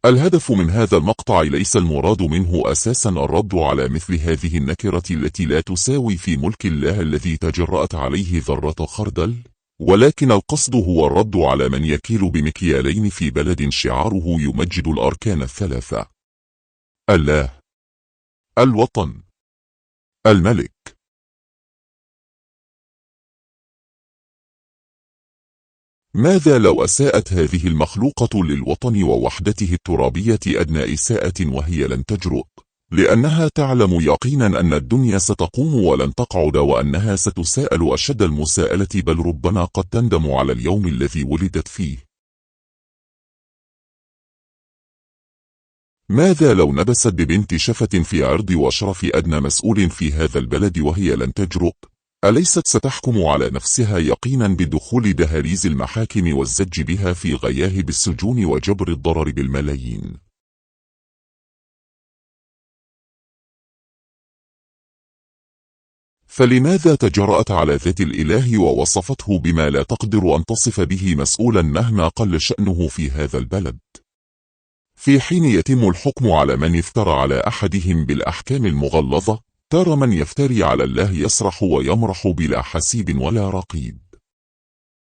الهدف من هذا المقطع ليس المراد منه أساسا الرد على مثل هذه النكرة التي لا تساوي في ملك الله الذي تجرأت عليه ذرة خردل، ولكن القصد هو الرد على من يكيل بمكيالين في بلد شعاره يمجد الأركان الثلاثة: الله، الوطن، الملك. ماذا لو أساءت هذه المخلوقة للوطن ووحدته الترابية أدنى إساءة وهي لن تجرؤ، لأنها تعلم يقينا أن الدنيا ستقوم ولن تقعد، وأنها ستساءل أشد المساءلة، بل ربما قد تندم على اليوم الذي ولدت فيه. ماذا لو نبست ببنت شفة في عرض وشرف أدنى مسؤول في هذا البلد وهي لن تجرؤ؟ أليست ستحكم على نفسها يقينا بدخول دهاليز المحاكم والزج بها في غياهب السجون وجبر الضرر بالملايين؟ فلماذا تجرأت على ذات الإله ووصفته بما لا تقدر أن تصف به مسؤولا مهما قل شأنه في هذا البلد، في حين يتم الحكم على من افترى على أحدهم بالأحكام المغلظة؟ ترى من يفتري على الله يسرح ويمرح بلا حسيب ولا رقيب.